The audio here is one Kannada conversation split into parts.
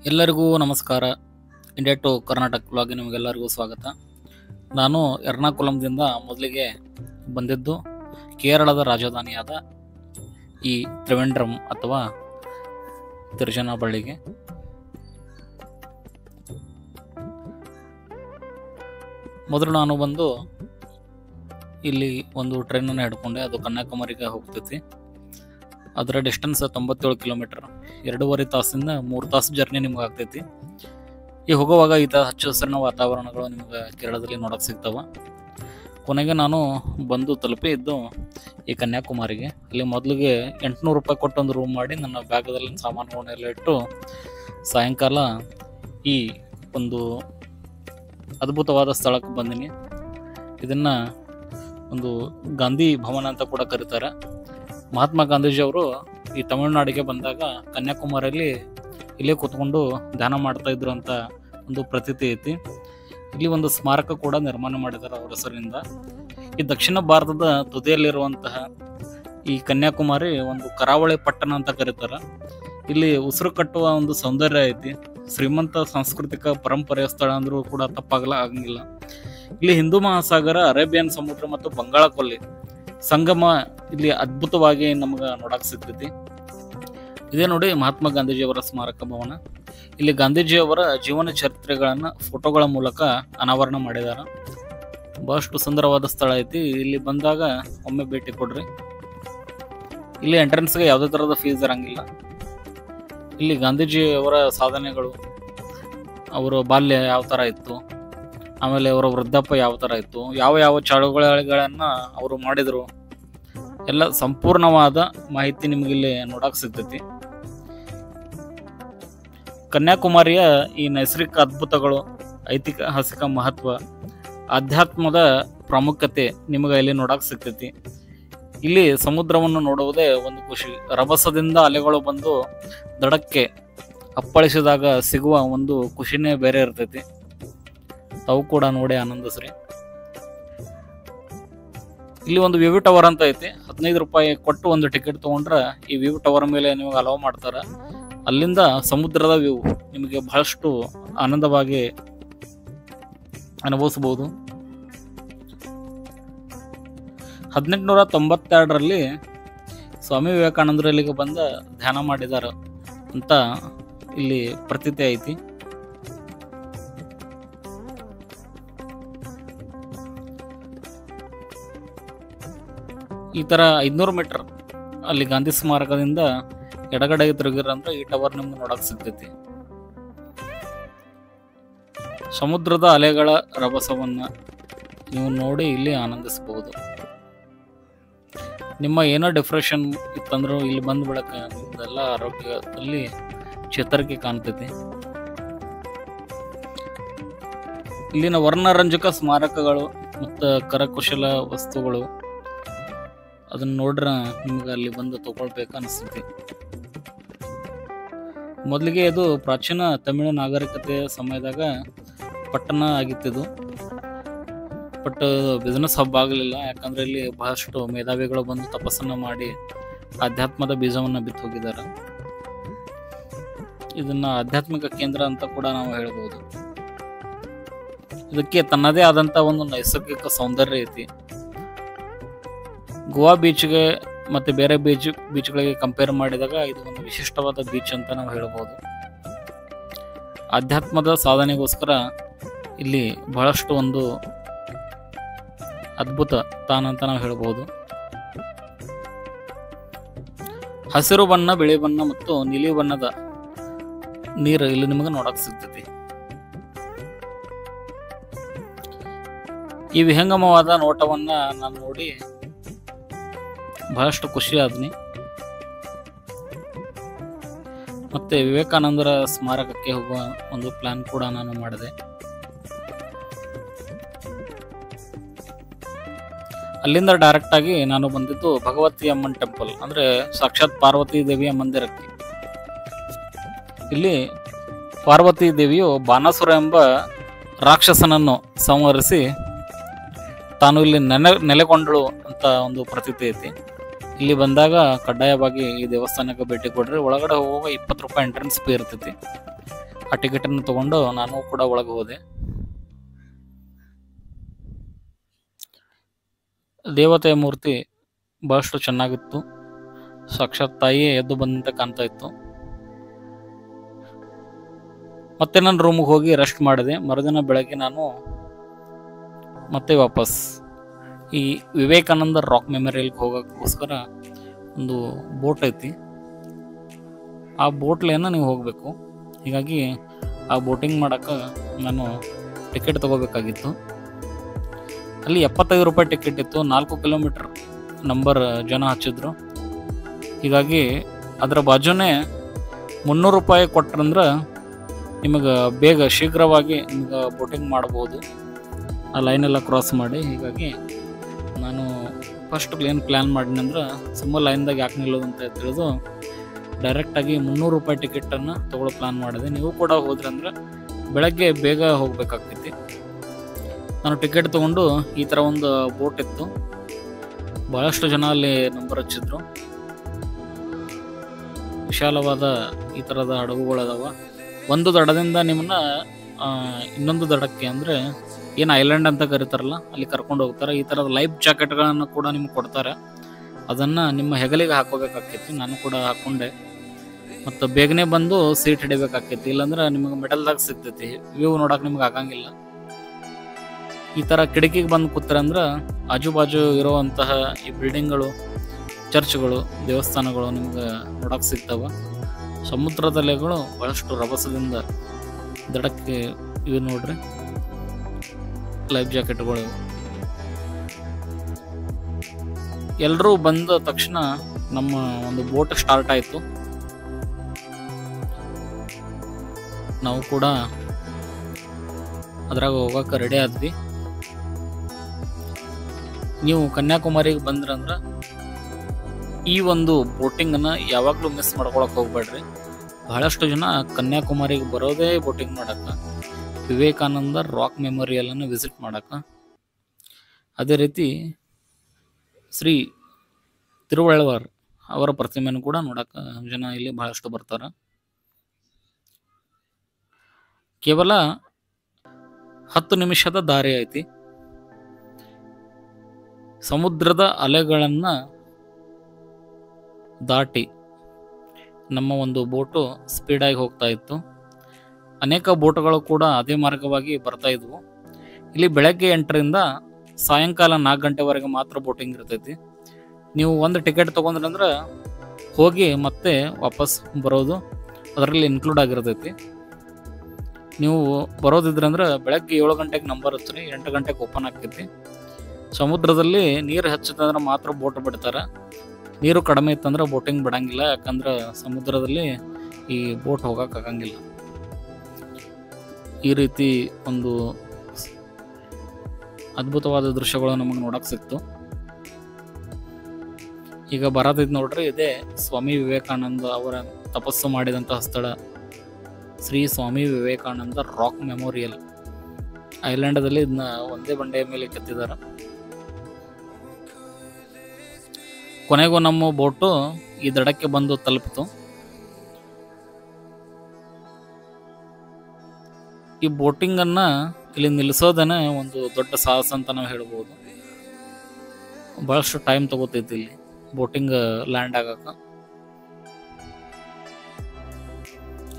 ಎಲ್ಲರಿಗೂ ನಮಸ್ಕಾರ. ಇಂಡಿಯಾ ಟು ಕರ್ನಾಟಕ ವ್ಲಾಗ್ಗೆ ನಿಮಗೆಲ್ಲರಿಗೂ ಸ್ವಾಗತ. ನಾನು ಎರ್ನಾಕುಲಂದಿಂದ ಮೊದಲಿಗೆ ಬಂದಿದ್ದು ಕೇರಳದ ರಾಜಧಾನಿಯಾದ ಈ ತ್ರಿವೆಂಡ್ರಮ್ ಅಥವಾ ತಿರುಚನಾಪಳ್ಳಿಗೆ. ಮೊದಲು ನಾನು ಬಂದು ಇಲ್ಲಿ ಒಂದು ಟ್ರೈನನ್ನು ಹಿಡ್ಕೊಂಡೆ. ಅದು ಕನ್ಯಾಕುಮಾರಿಗೆ ಹೋಗ್ತೈತಿ. ಅದರ ಡಿಸ್ಟೆನ್ಸ್ 97 ಕಿಲೋಮೀಟರ್. 2.5 ತಾಸಿಂದ 3 ತಾಸು ಜರ್ನಿ ನಿಮ್ಗೆ ಆಗ್ತೈತಿ. ಈ ಹೋಗುವಾಗ ಈ ಹಚ್ಚ ಹಸಿರಿನ ವಾತಾವರಣಗಳು ನಿಮ್ಗೆ ಕೇರಳದಲ್ಲಿ ನೋಡೋಕೆ ಸಿಗ್ತಾವ. ಕೊನೆಗೆ ನಾನು ಬಂದು ತಲುಪಿದ್ದು ಈ ಕನ್ಯಾಕುಮಾರಿಗೆ. ಅಲ್ಲಿ ಮೊದಲಿಗೆ 800 ರೂಪಾಯಿ ಕೊಟ್ಟು ಒಂದು ರೂಮ್ ಮಾಡಿ ನನ್ನ ಬ್ಯಾಗದಲ್ಲಿ ಸಾಮಾನುಗಳನ್ನೆಲ್ಲ ಇಟ್ಟು ಸಾಯಂಕಾಲ ಈ ಒಂದು ಅದ್ಭುತವಾದ ಸ್ಥಳಕ್ಕೆ ಬಂದಿನಿ. ಇದನ್ನು ಒಂದು ಗಾಂಧಿ ಭವನ ಅಂತ ಕೂಡ ಕರೀತಾರೆ. ಮಹಾತ್ಮ ಗಾಂಧೀಜಿಯವರು ಈ ತಮಿಳುನಾಡಿಗೆ ಬಂದಾಗ ಕನ್ಯಾಕುಮಾರಿಯಲ್ಲಿ ಇಲ್ಲೇ ಕೂತ್ಕೊಂಡು ಧ್ಯಾನ ಮಾಡ್ತಾ ಇದ್ರು ಅಂತ ಒಂದು ಪ್ರತೀತಿ ಐತಿ. ಇಲ್ಲಿ ಒಂದು ಸ್ಮಾರಕ ಕೂಡ ನಿರ್ಮಾಣ ಮಾಡಿದ್ದಾರೆ ಅವರ ಹೆಸರಿನಿಂದ. ಈ ದಕ್ಷಿಣ ಭಾರತದ ತುದಿಯಲ್ಲಿರುವಂತಹ ಈ ಕನ್ಯಾಕುಮಾರಿ ಒಂದು ಕರಾವಳಿ ಪಟ್ಟಣ ಅಂತ ಕರೀತಾರೆ. ಇಲ್ಲಿ ಉಸಿರು ಕಟ್ಟುವ ಒಂದು ಸೌಂದರ್ಯ ಐತಿ. ಶ್ರೀಮಂತ ಸಾಂಸ್ಕೃತಿಕ ಪರಂಪರೆಯ ಸ್ಥಳ ಅಂದ್ರೂ ಕೂಡ ಆಗಂಗಿಲ್ಲ. ಇಲ್ಲಿ ಹಿಂದೂ ಮಹಾಸಾಗರ, ಅರೇಬಿಯನ್ ಸಮುದ್ರ ಮತ್ತು ಬಂಗಾಳ ಕೊಲ್ಲಿ ಸಂಗಮ ಇಲ್ಲಿ ಅದ್ಭುತವಾಗಿ ನಮ್ಗೆ ನೋಡಕ್ ಸಿಗ್ತೈತಿ. ಇದೇ ನೋಡಿ ಮಹಾತ್ಮ ಗಾಂಧೀಜಿಯವರ ಸ್ಮಾರಕ ಭವನ. ಇಲ್ಲಿ ಗಾಂಧೀಜಿಯವರ ಜೀವನ ಚರಿತ್ರೆಗಳನ್ನ ಫೋಟೋಗಳ ಮೂಲಕ ಅನಾವರಣ ಮಾಡಿದ್ದಾರೆ. ಬಹಳಷ್ಟು ಸುಂದರವಾದ ಸ್ಥಳ ಐತಿ. ಇಲ್ಲಿ ಬಂದಾಗ ಒಮ್ಮೆ ಭೇಟಿ ಕೊಡ್ರಿ. ಇಲ್ಲಿ ಎಂಟ್ರೆನ್ಸ್ಗೆ ಯಾವುದೇ ತರಹದ ಫೀಸ್ ಇರಂಗಿಲ್ಲ. ಇಲ್ಲಿ ಗಾಂಧೀಜಿಯವರ ಸಾಧನೆಗಳು, ಅವರ ಬಾಲ್ಯ ಯಾವ ತರ ಇತ್ತು, ಆಮೇಲೆ ಅವರ ವೃದ್ಧಾಪ್ಯ ಯಾವ ತರ ಇತ್ತು, ಯಾವ ಚಳುವಳಿಗಳನ್ನ ಅವರು ಮಾಡಿದ್ರು, ಎಲ್ಲ ಸಂಪೂರ್ಣವಾದ ಮಾಹಿತಿ ನಿಮಗಿಲ್ಲಿ ನೋಡಕ್ ಸಿಗ್ತೈತಿ. ಕನ್ಯಾಕುಮಾರಿಯ ಈ ನೈಸರ್ಗಿಕ ಅದ್ಭುತಗಳು, ಐತಿಹಾಸಿಕ ಮಹತ್ವ, ಆಧ್ಯಾತ್ಮದ ಪ್ರಾಮುಖ್ಯತೆ ನಿಮಗೆ ಇಲ್ಲಿ ನೋಡಕ್ ಸಿಗ್ತೈತಿ. ಇಲ್ಲಿ ಸಮುದ್ರವನ್ನು ನೋಡುವುದೇ ಒಂದು ಖುಷಿ. ರಭಸದಿಂದ ಅಲೆಗಳು ಬಂದು ದಡಕ್ಕೆ ಅಪ್ಪಳಿಸಿದಾಗ ಸಿಗುವ ಒಂದು ಖುಷಿನೇ ಬೇರೆ ಇರ್ತೈತಿ. ತಾವು ಕೂಡ ನೋಡಿ ಆನಂದಿಸ್ರಿ. ಇಲ್ಲಿ ಒಂದು ವಿವಿ ಟವರ್ ಅಂತ ಐತಿ. 15 ರೂಪಾಯಿ ಕೊಟ್ಟು ಒಂದು ಟಿಕೆಟ್ ತಗೊಂಡ್ರೆ ಈ ವಿವಿ ಟವರ್ ಮೇಲೆ ನಿಮಗೆ ಅಲೋ ಮಾಡ್ತಾರ. ಅಲ್ಲಿಂದ ಸಮುದ್ರದ ವ್ಯೂ ನಿಮಗೆ ಬಹಳಷ್ಟು ಆನಂದವಾಗಿ ಅನುಭವಿಸಬಹುದು. 1892ರಲ್ಲಿ ಸ್ವಾಮಿ ವಿವೇಕಾನಂದರು ಇಲ್ಲಿಗೆ ಬಂದ ಧ್ಯಾನ ಮಾಡಿದಾರ ಅಂತ ಇಲ್ಲಿ ಪ್ರತೀತಿ ಐತಿ. ಈ ತರ 500 ಮೀಟರ್ ಅಲ್ಲಿ ಗಾಂಧಿ ಸ್ಮಾರಕದಿಂದ ಎಡಗಡೆಗೆ ತಿರುಗಿರಂದ್ರೆ ಈ ಟವರ್ ನಿಮ್ಗೆ ನೋಡಕ್ ಸಿಗ್ತೈತಿ. ಸಮುದ್ರದ ಅಲೆಗಳ ರಭಸವನ್ನ ನೀವು ನೋಡಿ ಇಲ್ಲಿ ಆನಂದಿಸಬಹುದು. ನಿಮ್ಮ ಏನೋ ಡಿಪ್ರೆಷನ್ ಇತ್ತಂದ್ರೂ ಇಲ್ಲಿ ಬಂದ ಬಳಿಕ ನಿಮ್ದೆಲ್ಲ ಆರೋಗ್ಯದಲ್ಲಿ ಚೇತರಿಕೆ ಕಾಣ್ತೈತಿ. ಇಲ್ಲಿನ ವರ್ಣರಂಜಕ ಸ್ಮಾರಕಗಳು ಮತ್ತು ಕರಕುಶಲ ವಸ್ತುಗಳು ಅದನ್ನ ನೋಡ್ರ ನಿಮ್ಗೆ ಅಲ್ಲಿ ಬಂದು ತಗೊಳ್ಬೇಕು ಅನಿಸ್ತೈತಿ. ಮೊದಲಿಗೆ ಇದು ಪ್ರಾಚೀನ ತಮಿಳು ನಾಗರಿಕತೆಯ ಸಮಯದಾಗ ಪಟ್ಟಣ ಆಗಿತ್ತಿದು. ಬಟ್ ಬಿಸ್ನೆಸ್ ಹಬ್ ಆಗಲಿಲ್ಲ. ಯಾಕಂದ್ರೆ ಇಲ್ಲಿ ಬಹಳಷ್ಟು ಮೇಧಾವಿಗಳು ಬಂದು ತಪಸ್ಸನ್ನ ಮಾಡಿ ಆಧ್ಯಾತ್ಮದ ಬೀಜವನ್ನ ಬಿತ್ತು ಹೋಗಿದ್ದಾರೆ. ಇದನ್ನ ಆಧ್ಯಾತ್ಮಿಕ ಕೇಂದ್ರ ಅಂತ ಕೂಡ ನಾವು ಹೇಳ್ಬೋದು. ಇದಕ್ಕೆ ತನ್ನದೇ ಆದಂತ ಒಂದು ನೈಸರ್ಗಿಕ ಸೌಂದರ್ಯ ಐತಿ. ಗೋವಾ ಬೀಚ್ಗೆ ಮತ್ತೆ ಬೇರೆ ಬೀಚ್ಗಳಿಗೆ ಕಂಪೇರ್ ಮಾಡಿದಾಗ ಇದು ಒಂದು ವಿಶಿಷ್ಟವಾದ ಬೀಚ್ ಅಂತ ನಾವು ಹೇಳ್ಬೋದು. ಆಧ್ಯಾತ್ಮದ ಸಾಧನೆಗೋಸ್ಕರ ಇಲ್ಲಿ ಬಹಳಷ್ಟು ಒಂದು ಅದ್ಭುತ ತಾಣ ಅಂತ ನಾವು ಹೇಳ್ಬೋದು. ಹಸಿರು ಬಣ್ಣ, ಬಿಳಿ ಬಣ್ಣ ಮತ್ತು ನೀಲಿ ಬಣ್ಣದ ನೀರು ಇಲ್ಲಿ ನಿಮಗೆ ನೋಡಕ್ ಸಿಗ್ತೈತಿ. ಈ ವಿಹಂಗಮವಾದ ನೋಟವನ್ನ ನಾನು ನೋಡಿ ಬಹಳಷ್ಟು ಖುಷಿ ಆದ್ನಿ. ಮತ್ತೆ ವಿವೇಕಾನಂದರ ಸ್ಮಾರಕಕ್ಕೆ ಹೋಗುವ ಒಂದು ಪ್ಲಾನ್ ಕೂಡ ನಾನು ಮಾಡಿದೆ. ಅಲ್ಲಿಂದ ಡೈರೆಕ್ಟ್ ಆಗಿ ನಾನು ಬಂದಿದ್ದು ಭಗವತಿ ಅಮ್ಮನ್ ಟೆಂಪಲ್, ಅಂದ್ರೆ ಸಾಕ್ಷಾತ್ ಪಾರ್ವತಿ ದೇವಿಯ ಮಂದಿರಕ್ಕೆ. ಇಲ್ಲಿ ಪಾರ್ವತಿ ದೇವಿಯು ಬಾನಾಸುರ ಎಂಬ ರಾಕ್ಷಸನನ್ನು ಸಂಹರಿಸಿ ತಾನು ಇಲ್ಲಿ ನೆಲೆಗೊಂಡಳು ಅಂತ ಒಂದು ಪ್ರತೀತಿ ಐತಿ. ಇಲ್ಲಿ ಬಂದಾಗ ಕಡ್ಡಾಯವಾಗಿ ಈ ದೇವಸ್ಥಾನಕ್ಕೆ ಭೇಟಿ ಕೊಡ್ರಿ. ಒಳಗಡೆ ಹೋಗುವಾಗ 20 ರೂಪಾಯಿ ಎಂಟ್ರೆನ್ಸ್ ಫೀ ಇರ್ತೈತಿ. ಆ ಟಿಕೆಟನ್ನು ತಗೊಂಡು ನಾನು ಕೂಡ ಒಳಗೆ ಹೋದೆ. ದೇವತೆಯ ಮೂರ್ತಿ ಬಹಳಷ್ಟು ಚೆನ್ನಾಗಿತ್ತು. ಸಾಕ್ಷಾತ್ ತಾಯಿಯೇ ಎದ್ದು ಬಂದಂತೆ ಕಾಣ್ತಾ ಇತ್ತು. ಮತ್ತೆ ನಾನು ರೂಮಿಗೆ ಹೋಗಿ ರೆಸ್ಟ್ ಮಾಡಿದೆ. ಮರುದಿನ ಬೆಳಗ್ಗೆ ನಾನು ಮತ್ತೆ ವಾಪಸ್ ಈ ವಿವೇಕಾನಂದ ರಾಕ್ ಮೆಮೋರಿಯಲ್ಗೆ ಹೋಗೋಕ್ಕೋಸ್ಕರ ಒಂದು ಬೋಟ್ ಐತಿ. ಆ ಬೋಟ್ಲೇನ ನೀವು ಹೋಗಬೇಕು. ಹೀಗಾಗಿ ಆ ಬೋಟಿಂಗ್ ಮಾಡೋಕ್ಕೆ ನಾನು ಟಿಕೆಟ್ ತಗೋಬೇಕಾಗಿತ್ತು. ಅಲ್ಲಿ 75 ರೂಪಾಯಿ ಟಿಕೆಟ್ ಇತ್ತು. 4 ಕಿಲೋಮೀಟರ್ ನಂಬರ್ ಜನ ಹಚ್ಚಿದ್ರು. ಹೀಗಾಗಿ ಅದರ ಬಾಜುನೇ 300 ರೂಪಾಯಿ ಕೊಟ್ರಂದ್ರೆ ನಿಮಗೆ ಬೇಗ ಶೀಘ್ರವಾಗಿ ನಿಮಗೆ ಬೋಟಿಂಗ್ ಮಾಡ್ಬೋದು ಆ ಲೈನೆಲ್ಲ ಕ್ರಾಸ್ ಮಾಡಿ. ಹೀಗಾಗಿ ನಾನು ಫಸ್ಟ್ ಏನು ಪ್ಲ್ಯಾನ್ ಮಾಡಿನಂದ್ರೆ ಸುಮ್ಮ ಲೈನ್ದಾಗ ಯಾಕೆ ನಿಲ್ಲೋದು ಅಂತ ತಿಳಿದು ಡೈರೆಕ್ಟಾಗಿ 300 ರೂಪಾಯಿ ಟಿಕೆಟನ್ನು ತೊಗೊಳ್ಳೋ ಪ್ಲ್ಯಾನ್ ಮಾಡಿದೆ. ನೀವು ಕೂಡ ಹೋದ್ರಿ ಅಂದ್ರೆ ಬೆಳಗ್ಗೆ ಬೇಗ ಹೋಗ್ಬೇಕಾಗ್ತೈತಿ. ನಾನು ಟಿಕೆಟ್ ತೊಗೊಂಡು ಈ ಥರ ಒಂದು ಬೋಟ್ ಇತ್ತು. ಭಾಳಷ್ಟು ಜನ ಅಲ್ಲಿ ನಂಬರ್ ಹಚ್ಚಿದ್ರು. ವಿಶಾಲವಾದ ಈ ಥರದ ಹಡಗುಗಳದಾವ. ಒಂದು ದಡದಿಂದ ನಿಮ್ಮನ್ನ ಇನ್ನೊಂದು ದಡಕ್ಕೆ ಅಂದರೆ ಏನು ಐಲ್ಯಾಂಡ್ ಅಂತ ಕರೀತಾರಲ್ಲ ಅಲ್ಲಿ ಕರ್ಕೊಂಡು ಹೋಗ್ತಾರೆ. ಈ ಥರದ ಲೈಫ್ ಜಾಕೆಟ್ಗಳನ್ನು ಕೂಡ ನಿಮ್ಗೆ ಕೊಡ್ತಾರೆ. ಅದನ್ನು ನಿಮ್ಮ ಹೆಗಲಿಗೆ ಹಾಕೋಬೇಕಾಗ್ತೈತಿ. ನಾನು ಕೂಡ ಹಾಕ್ಕೊಂಡೆ. ಮತ್ತು ಬೇಗನೆ ಬಂದು ಸೀಟ್ ಹಿಡಿಬೇಕಾಗ್ತೈತಿ, ಇಲ್ಲಾಂದ್ರೆ ನಿಮಗೆ ಮೆಟಲ್ದಾಗ ಸಿಗ್ತೈತಿ. ವ್ಯೂ ನೋಡೋಕೆ ನಿಮ್ಗೆ ಆಗಂಗಿಲ್ಲ. ಈ ಥರ ಕಿಟಕಿಗೆ ಬಂದು ಕೂತ್ರಂದ್ರೆ ಆಜು ಬಾಜು ಇರುವಂತಹ ಈ ಬಿಲ್ಡಿಂಗ್ಗಳು, ಚರ್ಚ್ಗಳು, ದೇವಸ್ಥಾನಗಳು ನಿಮ್ಗೆ ನೋಡೋಕೆ ಸಿಗ್ತಾವೆ. ಸಮುದ್ರದ ಅಲೆಗಳು ಬಹಳಷ್ಟು ರಭಸದಿಂದ ದಡಕ್ಕೆ ಇವು ನೋಡ್ರಿ ಲೈಫ್ ಜಾಕೆಟ್ಗಳು. ಎಲ್ಲರೂ ಬಂದ ತಕ್ಷಣ ನಮ್ಮ ಒಂದು ಬೋಟ್ ಸ್ಟಾರ್ಟ್ ಆಯಿತು. ನಾವು ಕೂಡ ಅದ್ರಾಗ ಹೋಗಕ್ಕೆ ರೆಡಿ ಆದ್ವಿ. ನೀವು ಕನ್ಯಾಕುಮಾರಿಗೆ ಬಂದ್ರಂದ್ರೆ ಈ ಒಂದು ಬೋಟಿಂಗನ್ನು ಯಾವಾಗಲೂ ಮಿಸ್ ಮಾಡ್ಕೊಳಕ್ಕೆ ಹೋಗ್ಬೇಡ್ರಿ. ಬಹಳಷ್ಟು ಜನ ಕನ್ಯಾಕುಮಾರಿಗೆ ಬರೋದೇ ಬೋಟಿಂಗ್ ಮಾಡಕ್ಕೆ, ವಿವೇಕಾನಂದ ರಾಕ್ ಮೆಮೋರಿಯಲನ್ನು ವಿಸಿಟ್ ಮಾಡಕ್ಕೆ. ಅದೇ ರೀತಿ ಶ್ರೀ ತಿರುವಳ್ಳುವರ್ ಅವರ ಪ್ರತಿಮೆಯನ್ನು ಕೂಡ ನೋಡಕ್ಕೆ ಜನ ಇಲ್ಲಿ ಬಹಳಷ್ಟು ಬರ್ತಾರೆ. ಕೇವಲ 10 ನಿಮಿಷದ ದಾರಿ ಐತಿ. ಸಮುದ್ರದ ಅಲೆಗಳನ್ನು ದಾಟಿ ನಮ್ಮ ಒಂದು ಬೋಟು ಸ್ಪೀಡಾಗಿ ಹೋಗ್ತಾ ಇತ್ತು. ಅನೇಕ ಬೋಟುಗಳು ಕೂಡ ಅದೇ ಮಾರ್ಗವಾಗಿ ಬರ್ತಾ ಇದ್ವು. ಇಲ್ಲಿ ಬೆಳಗ್ಗೆ 8ರಿಂದ ಸಾಯಂಕಾಲ 4 ಗಂಟೆವರೆಗೆ ಮಾತ್ರ ಬೋಟಿಂಗ್ ಇರ್ತೈತಿ. ನೀವು ಒಂದು ಟಿಕೆಟ್ ತೊಗೊಂಡ್ರಂದ್ರೆ ಹೋಗಿ ಮತ್ತೆ ವಾಪಸ್ ಬರೋದು ಅದರಲ್ಲಿ ಇನ್ಕ್ಲೂಡ್ ಆಗಿರ್ತೈತಿ. ನೀವು ಬರೋದಿದ್ರಂದ್ರೆ ಬೆಳಗ್ಗೆ 7 ಗಂಟೆಗೆ ನಂಬರ್ ಹಚ್ಚಿರಿ, 8 ಗಂಟೆಗೆ ಓಪನ್ ಆಗ್ತೈತಿ. ಸಮುದ್ರದಲ್ಲಿ ನೀರು ಹೆಚ್ಚಿತಂದ್ರೆ ಮಾತ್ರ ಬೋಟ್ ಬಿಡ್ತಾರೆ. ನೀರು ಕಡಿಮೆ ಇತ್ತಂದ್ರೆ ಬೋಟಿಂಗ್ ಬಿಡಂಗಿಲ್ಲ. ಯಾಕಂದ್ರೆ ಸಮುದ್ರದಲ್ಲಿ ಈ ಬೋಟ್ ಹೋಗೋಕ್ಕಾಗಂಗಿಲ್ಲ. ಈ ರೀತಿ ಒಂದು ಅದ್ಭುತವಾದ ದೃಶ್ಯಗಳು ನಮಗೆ ನೋಡಕ್ಕೆ ಸಿಕ್ತು. ಈಗ ಬರೋದಿದ್ದು ನೋಡ್ರಿ, ಇದೇ ಸ್ವಾಮಿ ವಿವೇಕಾನಂದ ಅವರ ತಪಸ್ಸು ಮಾಡಿದಂತಹ ಸ್ಥಳ, ಶ್ರೀ ಸ್ವಾಮಿ ವಿವೇಕಾನಂದ ರಾಕ್ ಮೆಮೋರಿಯಲ್. ಐಲ್ಯಾಂಡದಲ್ಲಿ ಇದನ್ನ ಒಂದೇ ಬಂಡೆಯ ಮೇಲೆ ಕೆತ್ತಿದ್ದಾರೆ. ಕೊನೆಗೂ ನಮ್ಮ ಬೋಟು ಈ ದಡಕ್ಕೆ ಬಂದು ತಲುಪಿತು. ಈ ಬೋಟಿಂಗನ್ನು ಇಲ್ಲಿ ನಿಲ್ಲಿಸೋದನ್ನೇ ಒಂದು ದೊಡ್ಡ ಸಾಹಸ ಅಂತ ನಾವು ಹೇಳ್ಬೋದು. ಭಾಳಷ್ಟು ಟೈಮ್ ತಗೋತೈತಿ ಇಲ್ಲಿ ಬೋಟಿಂಗ್ ಲ್ಯಾಂಡ್ ಆಗಕ್ಕೆ.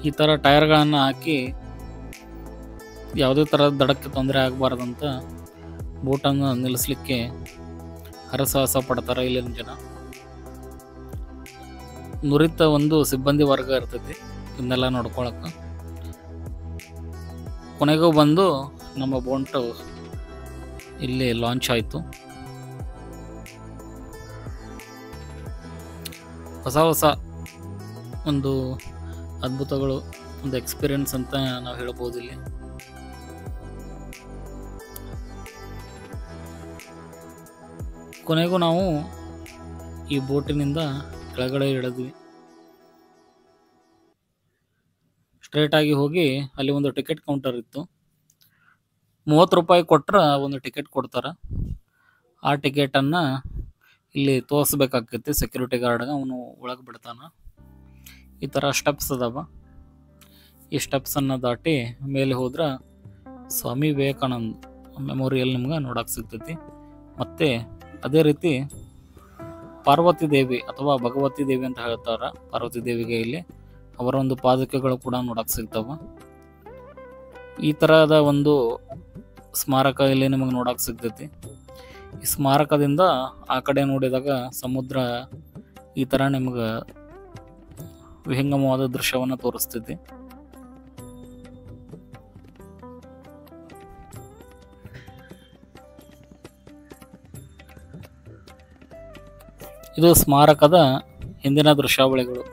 ಈ ಥರ ಟೈರ್ಗಳನ್ನು ಹಾಕಿ ಯಾವುದೇ ಥರದ ದಡಕ್ಕೆ ತೊಂದರೆ ಆಗಬಾರ್ದಂತ ಬೋಟನ್ನು ನಿಲ್ಲಿಸಲಿಕ್ಕೆ ಹರಸಾಹಸ ಪಡ್ತಾರೆ ಇಲ್ಲಿನ ಜನ. ನುರಿತ ಒಂದು ಸಿಬ್ಬಂದಿ ವರ್ಗ ಇರ್ತೈತಿ ಇದನ್ನೆಲ್ಲ ನೋಡ್ಕೊಳಕ್ಕೆ. ಕೊನೆಗೂ ಬಂದು ನಮ್ಮ ಬೋಟ್ ಇಲ್ಲಿ ಲಾಂಚ್ ಆಯಿತು. ಹೊಸ ಹೊಸ ಒಂದು ಅದ್ಭುತಗಳು, ಒಂದು ಎಕ್ಸ್ಪೀರಿಯನ್ಸ್ ಅಂತ ನಾವು ಹೇಳ್ಬೋದು ಇಲ್ಲಿ. ಕೊನೆಗೂ ನಾವು ಈ ಬೋಟಿನಿಂದ ಕೆಳಗಡೆ ಇಳಿದ್ವಿ. ಸ್ಟ್ರೇಟಾಗಿ ಹೋಗಿ ಅಲ್ಲಿ ಒಂದು ಟಿಕೆಟ್ ಕೌಂಟರ್ ಇತ್ತು. 30 ರೂಪಾಯಿ ಕೊಟ್ಟರೆ ಒಂದು ಟಿಕೆಟ್ ಕೊಡ್ತಾರೆ. ಆ ಟಿಕೆಟನ್ನು ಇಲ್ಲಿ ತೋರಿಸ್ಬೇಕಾಗ್ತೈತಿ ಸೆಕ್ಯೂರಿಟಿ ಗಾರ್ಡ್ಗೆ, ಅವನು ಒಳಗೆ ಬಿಡ್ತಾನೆ. ಈ ಥರ ಸ್ಟೆಪ್ಸ್ ಅದಾವ. ಈ ಸ್ಟೆಪ್ಸನ್ನು ದಾಟಿ ಮೇಲೆ ಹೋದ್ರೆ ಸ್ವಾಮಿ ವಿವೇಕಾನಂದ ಮೆಮೋರಿಯಲ್ ನಿಮ್ಗೆ ನೋಡಕ್ಕೆ ಸಿಗ್ತೈತಿ. ಮತ್ತು ಅದೇ ರೀತಿ ಪಾರ್ವತಿ ದೇವಿ ಅಥವಾ ಭಗವತಿ ದೇವಿ ಅಂತ ಹೇಳ್ತಾರೆ. ಪಾರ್ವತಿ ದೇವಿಗೆ ಇಲ್ಲಿ ಅವರ ಒಂದು ಪಾದಕೆಗಳು ಕೂಡ ನೋಡಕ್ಕೆ ಸಿಗ್ತಾವೆ. ಈ ಥರದ ಒಂದು ಸ್ಮಾರಕ ಇಲ್ಲಿ ನಿಮಗೆ ನೋಡಕ್ಕೆ ಸಿಗ್ತೈತಿ. ಈ ಸ್ಮಾರಕದಿಂದ ಆ ಕಡೆ ನೋಡಿದಾಗ ಸಮುದ್ರ ಈ ಥರ ನಿಮಗೆ ವಿಹಂಗಮವಾದ ದೃಶ್ಯವನ್ನು ತೋರಿಸ್ತೈತಿ. ಇದು ಸ್ಮಾರಕದ ಹಿಂದಿನ ದೃಶ್ಯಾವಳಿಗಳು.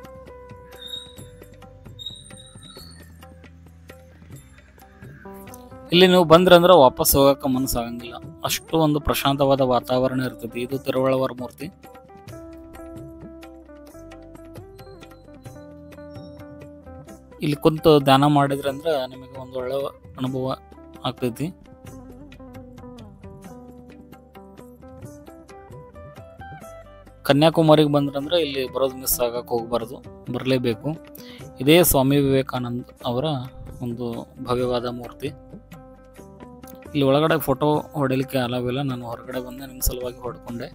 ಇಲ್ಲಿ ನೀವು ಬಂದ್ರೆ ಅಂದ್ರೆ ವಾಪಸ್ ಹೋಗಕ್ಕೆ ಮನಸ್ಸಾಗಂಗಿಲ್ಲ, ಅಷ್ಟು ಒಂದು ಪ್ರಶಾಂತವಾದ ವಾತಾವರಣ ಇರ್ತೈತಿ. ಇದು ತಿರುವಳವರ ಮೂರ್ತಿ. ಇಲ್ಲಿ ಕುಂತು ಧ್ಯಾನ ಮಾಡಿದ್ರೆ ಅಂದ್ರೆ ನಿಮಗೆ ಒಂದು ಒಳ್ಳೆ ಅನುಭವ ಆಗ್ತೈತಿ. ಕನ್ಯಾಕುಮಾರಿಗೆ ಬಂದ್ರಂದ್ರೆ ಇಲ್ಲಿ ಬರೋದು ಮಿಸ್ ಆಗಕ್ಕೆ ಹೋಗ್ಬಾರ್ದು, ಬರಲೇಬೇಕು. ಇದೇ ಸ್ವಾಮಿ ವಿವೇಕಾನಂದ ಅವರ ಒಂದು ಭವ್ಯವಾದ ಮೂರ್ತಿ. ಇಲ್ಲಿ ಒಳಗಡೆ ಫೋಟೋ ಹೊಡಿಲಿಕ್ಕೆ ಅಲಾವಿಲ್ಲ, ನಾನು ಹೊರಗಡೆ ಬಂದೆ, ನಿಮ್ಮ ಸಲುವಾಗಿ ಹೊಡ್ಕೊಂಡೆ.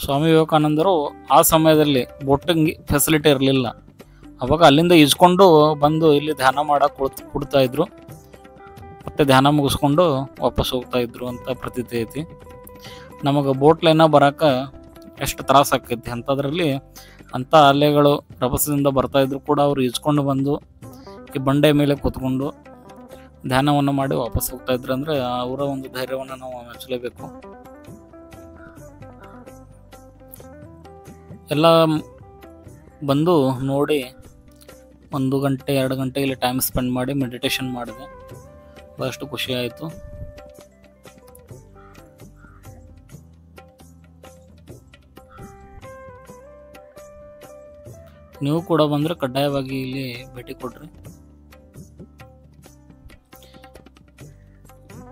ಸ್ವಾಮಿ ವಿವೇಕಾನಂದರು ಆ ಸಮಯದಲ್ಲಿ ಬೋಟಿಂಗ್ ಫೆಸಿಲಿಟಿ ಇರಲಿಲ್ಲ. ಅವಾಗ ಅಲ್ಲಿಂದ ಈಜ್ಕೊಂಡು ಬಂದು ಇಲ್ಲಿ ಧ್ಯಾನ ಮಾಡಕ್ಕೆ ಕೊಡ್ತಾ ಇದ್ರು, ಮತ್ತೆ ಧ್ಯಾನ ಮುಗಿಸ್ಕೊಂಡು ವಾಪಸ್ ಹೋಗ್ತಾ ಇದ್ರು ಅಂತ ಪ್ರತೀತಿ ಐತಿ. ನಮಗೆ ಬೋಟ್ ಲೈನ ಬರೋಕೆ ಎಷ್ಟು ತ್ರಾಸ ಆಕೈತಿ ಅಂಥದ್ರಲ್ಲಿ ಅಂಥ ಅಲೆಗಳು ರಭಸದಿಂದ ಬರ್ತಾ ಇದ್ರು ಕೂಡ ಅವ್ರು ಈಜ್ಕೊಂಡು ಬಂದು ಈ ಬಂಡೆ ಮೇಲೆ ಕೂತ್ಕೊಂಡು ಧ್ಯಾನವನ್ನು ಮಾಡಿ ವಾಪಸ್ ಹೋಗ್ತಾ ಇದ್ರು ಅಂದರೆ ಅವರ ಒಂದು ಧೈರ್ಯವನ್ನು ನಾವು ಮೆಚ್ಚಲೇಬೇಕು. ಎಲ್ಲ ಬಂದು ನೋಡಿ 1 ಗಂಟೆ 2 ಗಂಟೆ ಇಲ್ಲಿ ಟೈಮ್ ಸ್ಪೆಂಡ್ ಮಾಡಿ ಮೆಡಿಟೇಷನ್ ಮಾಡಿದೆ. ಭಾಳಷ್ಟು ಖುಷಿ ಆಯಿತು. ನೀವು ಕೂಡ ಬಂದರೆ ಕಡ್ಡಾಯವಾಗಿ ಇಲ್ಲಿ ಭೇಟಿ ಕೊಡ್ರಿ.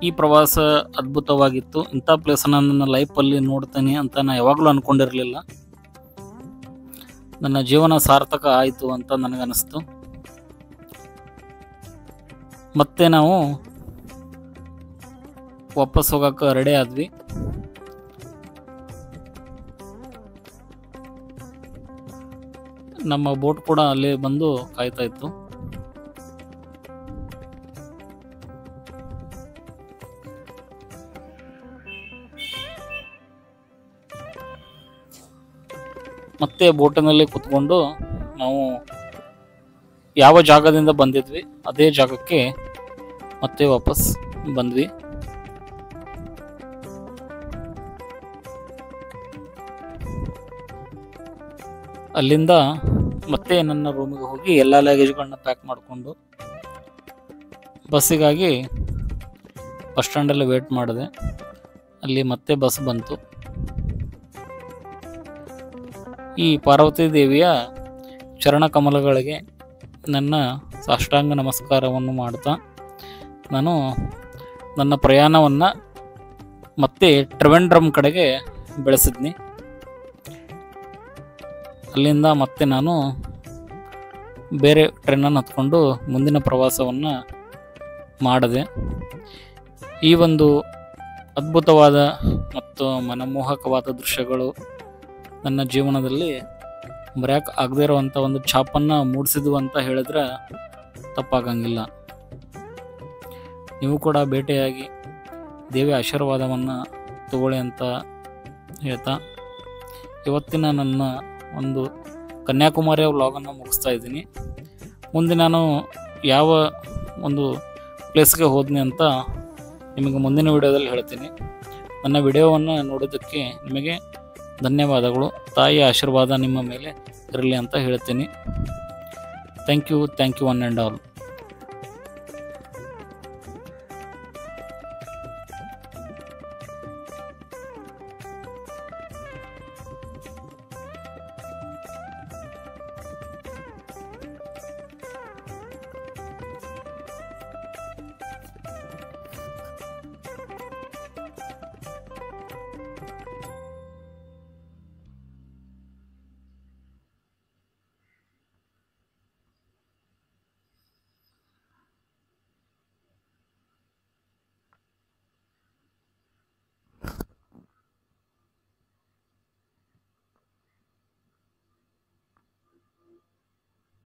ಈ ಪ್ರವಾಸ ಅದ್ಭುತವಾಗಿತ್ತು. ಇಂಥ ಪ್ಲೇಸನ್ನು ನನ್ನ ಲೈಫಲ್ಲಿ ನೋಡ್ತೇನೆ ಅಂತ ನಾನು ಯಾವಾಗಲೂ ಅಂದ್ಕೊಂಡಿರಲಿಲ್ಲ. ನನ್ನ ಜೀವನ ಸಾರ್ಥಕ ಆಯಿತು ಅಂತ ನನಗನ್ನಿಸ್ತು. ಮತ್ತೆ ನಾವು ವಾಪಸ್ ಹೋಗಕ್ಕೆ ರೆಡಿ ಆದ್ವಿ. ನಮ್ಮ ಬೋಟ್ ಕೂಡ ಅಲ್ಲಿ ಬಂದು ಕಾಯ್ತಾ ಇತ್ತು. ಮತ್ತೆ ಬೋಟಿನಲ್ಲಿ ಕುತ್ಕೊಂಡು ನಾವು ಯಾವ ಜಾಗದಿಂದ ಬಂದಿದ್ವಿ ಅದೇ ಜಾಗಕ್ಕೆ ಮತ್ತೆ ವಾಪಸ್ ಬಂದ್ವಿ. ಅಲ್ಲಿಂದ ಮತ್ತೆ ನನ್ನ ರೂಮಿಗೆ ಹೋಗಿ ಎಲ್ಲ ಲಗೇಜ್ಗಳನ್ನ ಪ್ಯಾಕ್ ಮಾಡಿಕೊಂಡು ಬಸ್ಸಿಗಾಗಿ ಬಸ್ ಸ್ಟ್ಯಾಂಡಲ್ಲಿ ವೇಟ್ ಮಾಡಿದೆ. ಅಲ್ಲಿ ಮತ್ತೆ ಬಸ್ ಬಂತು. ಈ ಪಾರ್ವತಿ ದೇವಿಯ ಚರಣ ಕಮಲಗಳಿಗೆ ನನ್ನ ಸಾಷ್ಟಾಂಗ ನಮಸ್ಕಾರವನ್ನು ಮಾಡ್ತಾ ನಾನು ನನ್ನ ಪ್ರಯಾಣವನ್ನು ಮತ್ತೆ ಟ್ರಿವೆಂಡ್ರಮ್ ಕಡೆಗೆ ಬೆಳೆಸಿದ್ನಿ. ಅಲ್ಲಿಂದ ಮತ್ತೆ ನಾನು ಬೇರೆ ಟ್ರೈನನ್ನು ಹತ್ಕೊಂಡು ಮುಂದಿನ ಪ್ರವಾಸವನ್ನು ಮಾಡಿದೆ. ಈ ಒಂದು ಅದ್ಭುತವಾದ ಮತ್ತು ಮನಮೋಹಕವಾದ ದೃಶ್ಯಗಳು ನನ್ನ ಜೀವನದಲ್ಲಿ ಮರೆಯೋಕೆ ಆಗದೇ ಇರುವಂಥ ಒಂದು ಛಾಪನ್ನು ಮೂಡಿಸಿದ್ವು ಅಂತ ಹೇಳಿದ್ರೆ ತಪ್ಪಾಗಂಗಿಲ್ಲ. ನೀವು ಕೂಡ ಭೇಟಿಯಾಗಿ ದೇವಿಯ ಆಶೀರ್ವಾದವನ್ನು ತಗೊಳ್ಳಿ ಅಂತ ಹೇಳ್ತಾ ಇವತ್ತಿನ ನನ್ನ ಒಂದು ಕನ್ಯಾಕುಮಾರಿಯ ವ್ಲಾಗನ್ನು ಮುಗಿಸ್ತಾ ಇದ್ದೀನಿ. ಮುಂದೆ ನಾನು ಯಾವ ಒಂದು ಪ್ಲೇಸ್ಗೆ ಹೋದ್ನಿ ಅಂತ ನಿಮಗೆ ಮುಂದಿನ ವಿಡಿಯೋದಲ್ಲಿ ಹೇಳ್ತೀನಿ. ನನ್ನ ವಿಡಿಯೋವನ್ನು ನೋಡೋದಕ್ಕೆ ನಿಮಗೆ ಧನ್ಯವಾದಗಳು. ತಾಯಿಯ ಆಶೀರ್ವಾದ ನಿಮ್ಮ ಮೇಲೆ ಇರಲಿ ಅಂತ ಹೇಳ್ತೀನಿ. Thank you one and all.